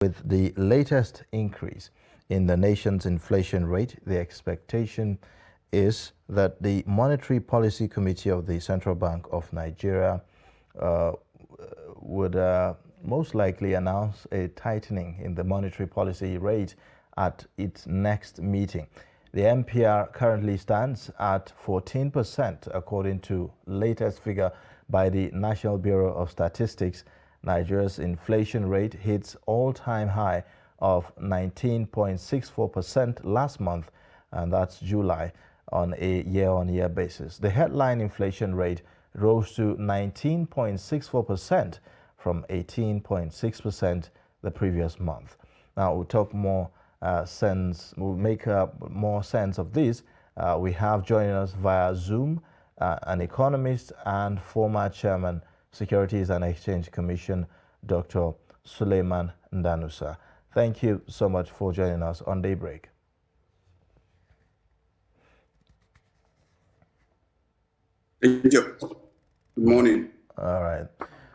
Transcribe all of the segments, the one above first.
With the latest increase in the nation's inflation rate, the expectation is that the Monetary Policy Committee of the Central Bank of Nigeria would most likely announce a tightening in the monetary policy rate at its next meeting. The MPR currently stands at 14%, according to latest figure by the National Bureau of Statistics. Nigeria's inflation rate hits all-time high of 19.64% last month, and that's July, on a year-on-year basis. The headline inflation rate rose to 19.64% from 18.6% the previous month. Now we'll talk more we'll make more sense of this. We have joining us via Zoom an economist and former chairman, Securities and Exchange Commission, Dr. Suleiman Ndanusa. Thank you so much for joining us on Daybreak. Thank you. Good morning. All right.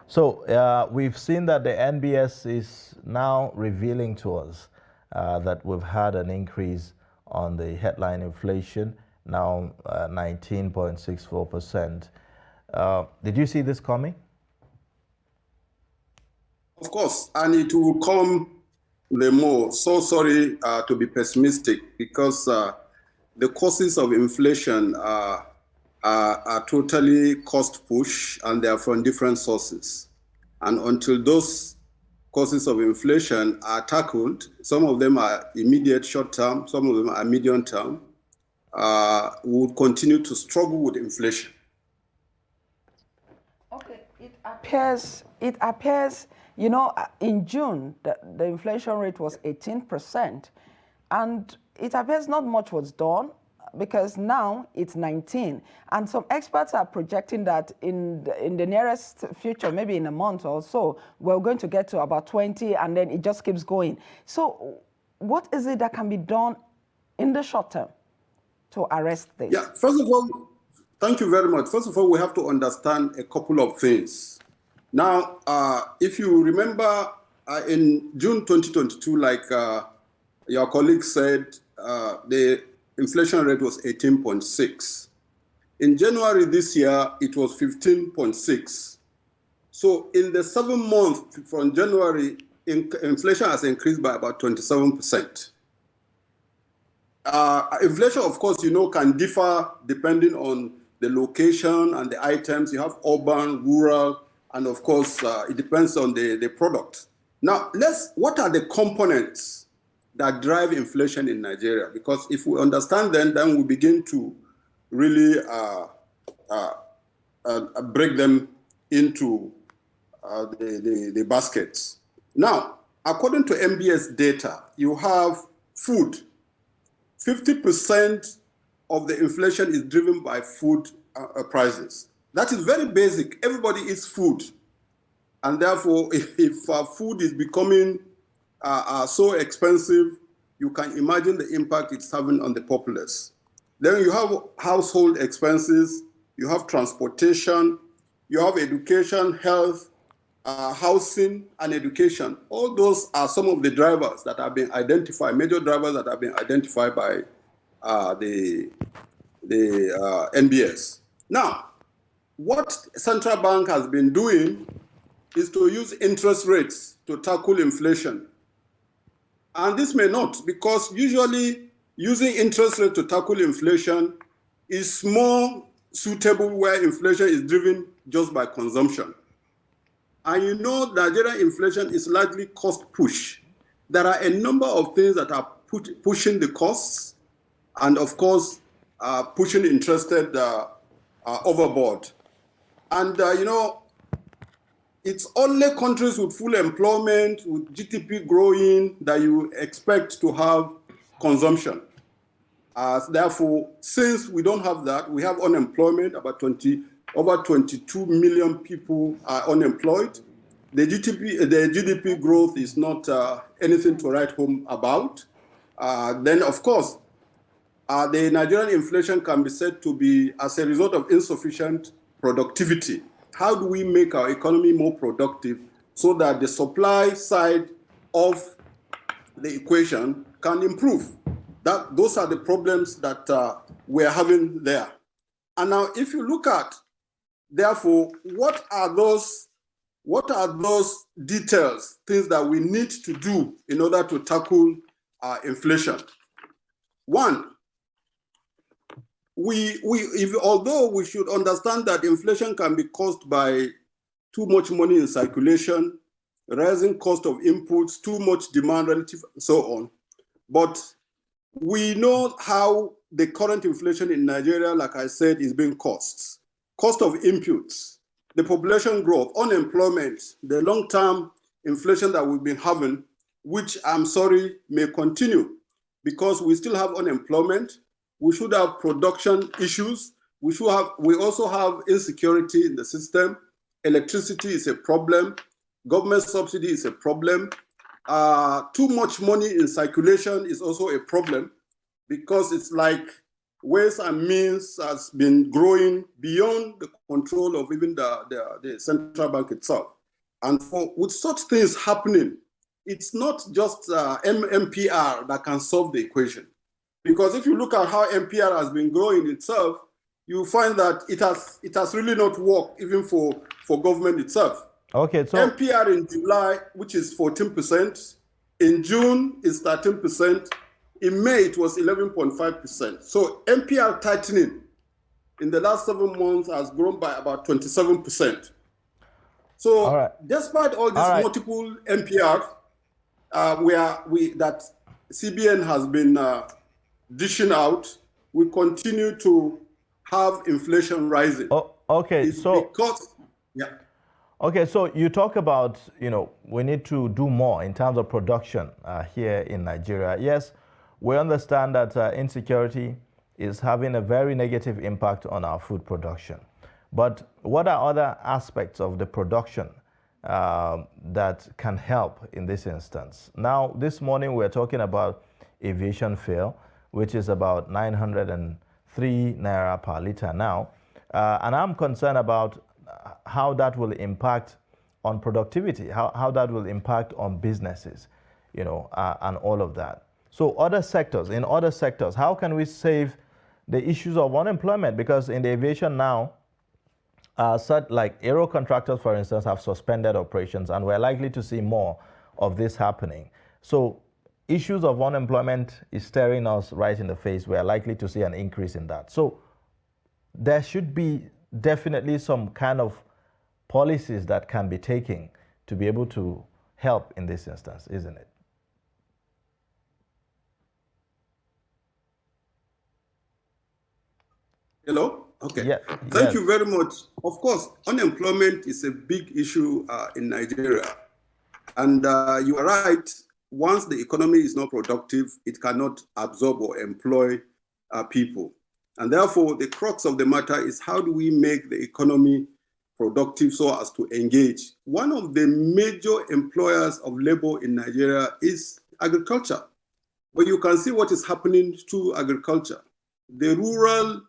So we've seen that the NBS is now revealing to us that we've had an increase on the headline inflation, now 19.64%. Did you see this coming? Of course, and it will come the more. So sorry to be pessimistic, because the causes of inflation are totally cost push, and they are from different sources. And until those causes of inflation are tackled, some of them are immediate short term, some of them are medium term, we will continue to struggle with inflation. Okay, it appears, you know, in June, the inflation rate was 18%, and it appears not much was done, because now it's 19. And some experts are projecting that in the nearest future, maybe in a month or so, we're going to get to about 20, and then it just keeps going. So what is it that can be done in the short term to arrest this? Yeah, first of all, thank you very much. First of all, we have to understand a couple of things. Now, if you remember, in June 2022, like your colleague said, the inflation rate was 18.6. In January this year, it was 15.6. So in the 7 months from January, inflation has increased by about 27%. Inflation, of course, you know, can differ depending on the location and the items. You have urban, rural, and of course, it depends on the product. Now, what are the components that drive inflation in Nigeria? Because if we understand them, then we begin to really break them into the baskets. Now, according to MBS data, you have food. 50% of the inflation is driven by food prices. That is very basic. Everybody eats food. And therefore, if food is becoming so expensive, you can imagine the impact it's having on the populace. Then you have household expenses, you have transportation, you have education, health, housing, and education. All those are some of the drivers that have been identified, major drivers that have been identified by the NBS. Now, what central bank has been doing is to use interest rates to tackle inflation. And this may not, because usually using interest rates to tackle inflation is more suitable where inflation is driven just by consumption. And you know, Nigerian inflation is largely cost push. There are a number of things that are pushing the costs, and of course, pushing interest overboard. And you know, it's only countries with full employment, with GDP growing, that you expect to have consumption. Therefore, since we don't have that, we have unemployment. Over 22 million people are unemployed. The GDP growth is not anything to write home about. Then, of course, the Nigerian inflation can be said to be as a result of insufficient productivity. How do we make our economy more productive so that the supply side of the equation can improve. Those are the problems that we're having there. And now if you look at, therefore, what are those details, things that we need to do in order to tackle inflation? One, although we should understand that inflation can be caused by too much money in circulation, rising cost of inputs, too much demand relative, and so on. But we know how the current inflation in Nigeria, like I said, is being caused. Cost of inputs, the population growth, unemployment, the long-term inflation that we've been having, which I'm sorry may continue because we still have unemployment. We should have production issues. We also have insecurity in the system. Electricity is a problem. Government subsidy is a problem. Too much money in circulation is also a problem because it's like ways and means has been growing beyond the control of even the central bank itself. And with such things happening, it's not just MPR that can solve the equation. Because if you look at how MPR has been growing itself, you find that it has really not worked even for government itself. Okay, so MPR in July, which is 14%, in June is 13%, in May it was 11.5%. So MPR tightening in the last 7 months has grown by about 27%. So despite all these multiple MPR that CBN has been dishing out, we continue to have inflation rising. Okay, yeah. Okay, so you talk about, we need to do more in terms of production here in Nigeria. Yes, we understand that insecurity is having a very negative impact on our food production. But what are other aspects of the production that can help in this instance? Now, this morning we're talking about aviation fuel, which is about 903 naira per liter now. And I'm concerned about how that will impact on productivity, how that will impact on businesses, and all of that. So in other sectors, how can we save the issues of unemployment? Because in the aviation now, such like aero contractors, for instance, have suspended operations, and we're likely to see more of this happening. So issues of unemployment is staring us right in the face. We're likely to see an increase in that. So there should be definitely some kind of policies that can be taken to be able to help in this instance, isn't it? Hello? Okay. Yeah. Thank you very much. Of course, unemployment is a big issue in Nigeria. And you are right. Once the economy is not productive, it cannot absorb or employ people. And therefore, the crux of the matter is how do we make the economy productive so as to engage? One of the major employers of labor in Nigeria is agriculture. But you can see what is happening to agriculture. The rural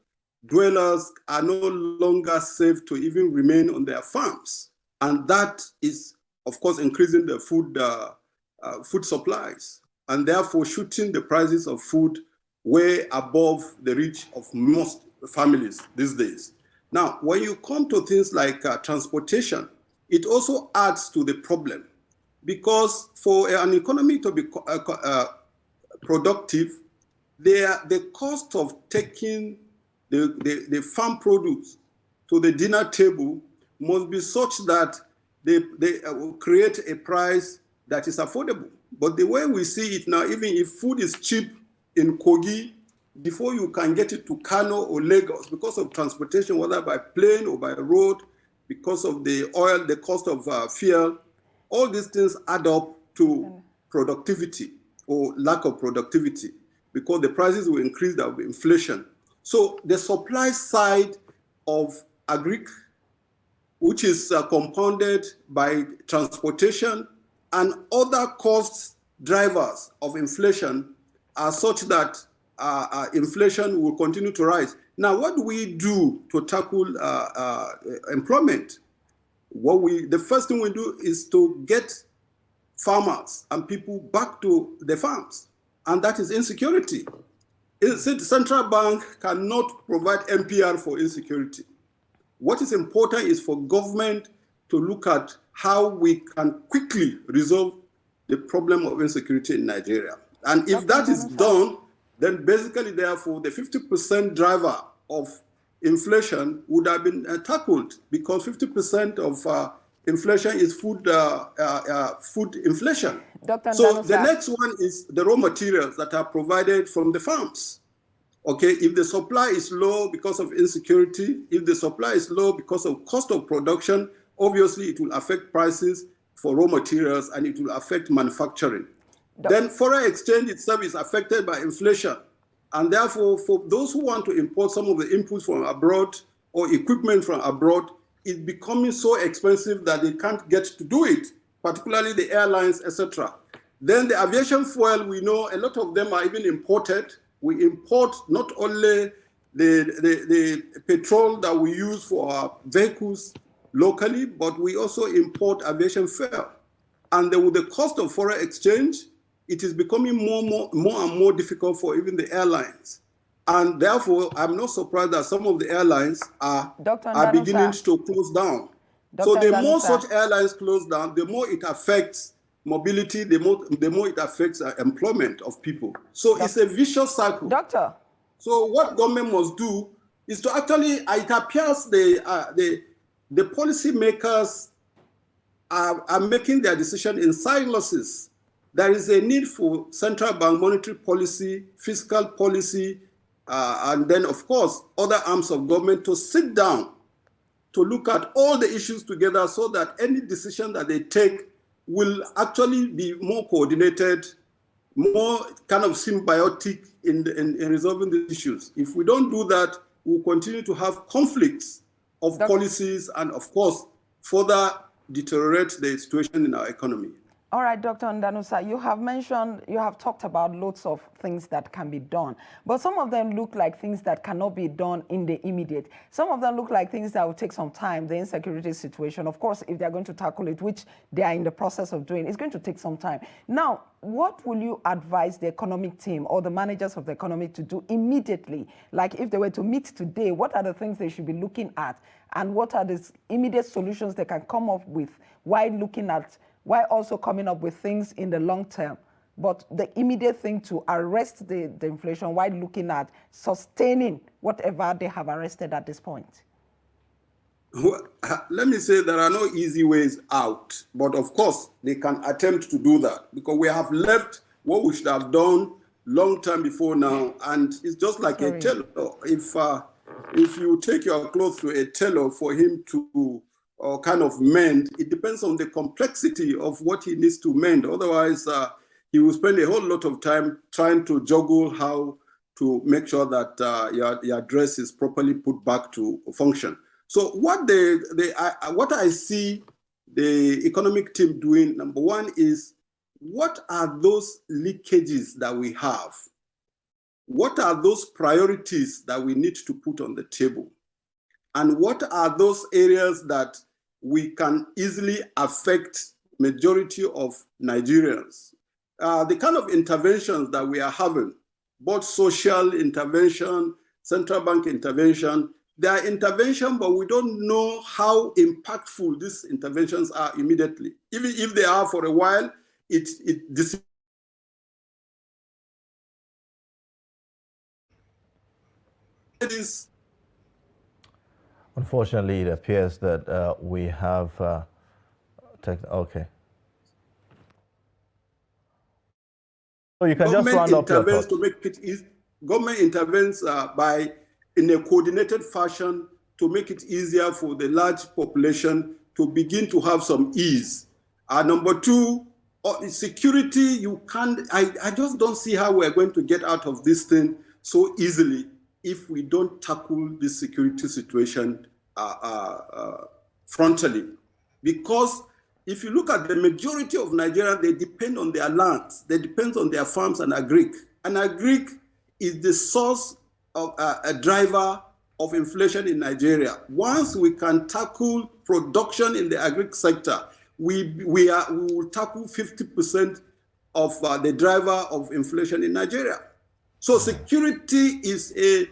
dwellers are no longer safe to even remain on their farms. And that is, of course, increasing the food supplies, and therefore shooting the prices of food way above the reach of most families these days. Now, when you come to things like transportation, it also adds to the problem, because for an economy to be productive, the cost of taking the farm produce to the dinner table must be such that they create a price that is affordable. But the way we see it now, even if food is cheap in Kogi, before you can get it to Kano or Lagos, because of transportation, whether by plane or by road, because of the oil, the cost of fuel, all these things add up to productivity or lack of productivity, because the prices will increase, there will be inflation. So the supply side of agric, which is compounded by transportation and other cost drivers of inflation, are such that inflation will continue to rise. Now, what do we do to tackle employment? The first thing we do is to get farmers and people back to the farms, and that is insecurity. The central bank cannot provide MPR for insecurity. What is important is for government to look at how we can quickly resolve the problem of insecurity in Nigeria. And if that is done, then basically, therefore, the 50% driver of inflation would have been tackled, because 50% of inflation is food inflation. So the next one is the raw materials that are provided from the farms. Okay, if the supply is low because of insecurity, if the supply is low because of cost of production, obviously it will affect prices for raw materials and it will affect manufacturing. Then foreign exchange itself is affected by inflation. And therefore, for those who want to import some of the inputs from abroad or equipment from abroad, it's becoming so expensive that they can't get to do it, particularly the airlines, etc. Then the aviation fuel, we know a lot of them are even imported. We import not only the petrol that we use for our vehicles locally, but we also import aviation fuel. And with the cost of foreign exchange, it is becoming more and more difficult for even the airlines. And therefore, I'm not surprised that some of the airlines are beginning to close down. So the more such airlines close down, the more it affects mobility, the more it affects employment of people. So it's a vicious cycle. So what government must do is to actually, it appears the policy makers are making their decision in silos. There is a need for central bank monetary policy, fiscal policy, and then, of course, other arms of government to sit down to look at all the issues together so that any decision that they take will actually be more coordinated, more kind of symbiotic in resolving the issues. If we don't do that, we'll continue to have conflicts of policies and, of course, further deteriorate the situation in our economy. All right, Dr. Ndanusa, you have talked about lots of things that can be done, but some of them look like things that cannot be done in the immediate. Some of them look like things that will take some time, the insecurity situation. Of course, if they're going to tackle it, which they are in the process of doing, it's going to take some time. Now, what will you advise the economic team or the managers of the economy to do immediately? Like if they were to meet today, what are the things they should be looking at? And what are the immediate solutions they can come up with while also coming up with things in the long term? But the immediate thing to arrest the inflation while looking at sustaining whatever they have arrested at this point. Well, let me say there are no easy ways out, but of course they can attempt to do that, because we have left what we should have done long time before now, and it's just like a tailor. If you take your clothes to a tailor for him to kind of mend, it depends on the complexity of what he needs to mend. Otherwise, he will spend a whole lot of time trying to juggle how to make sure that your dress is properly put back to function. So what I see the economic team doing, number one, is what are those leakages that we have? What are those priorities that we need to put on the table? And what are those areas that we can easily affect majority of Nigerians? The kind of interventions that we are having, both social intervention, central bank intervention, they are intervention, but we don't know how impactful these interventions are immediately. Even if they are for a while, it is. Unfortunately, it appears that we have okay. So you can just round up your thoughts. To make it easy. Government intervenes in a coordinated fashion to make it easier for the large population to begin to have some ease. Number two, security. You can't. I just don't see how we're going to get out of this thing so easily if we don't tackle this security situation frontally. Because if you look at the majority of Nigerians, they depend on their lands, they depend on their farms and agric. And agric is the source of a driver of inflation in Nigeria. Once we can tackle production in the agric sector, we will tackle 50% of the driver of inflation in Nigeria. So security is a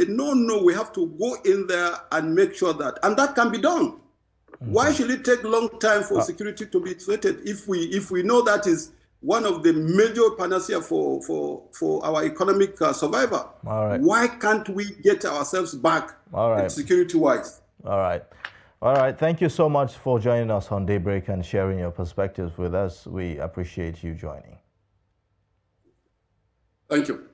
no. We have to go in there and make sure that, and that can be done. Why should it take a long time for security to be threatened if we know that is one of the major panacea for our economic survival? All right. Why can't we get ourselves back security-wise? All right. All right. Thank you so much for joining us on Daybreak and sharing your perspectives with us. We appreciate you joining. Thank you.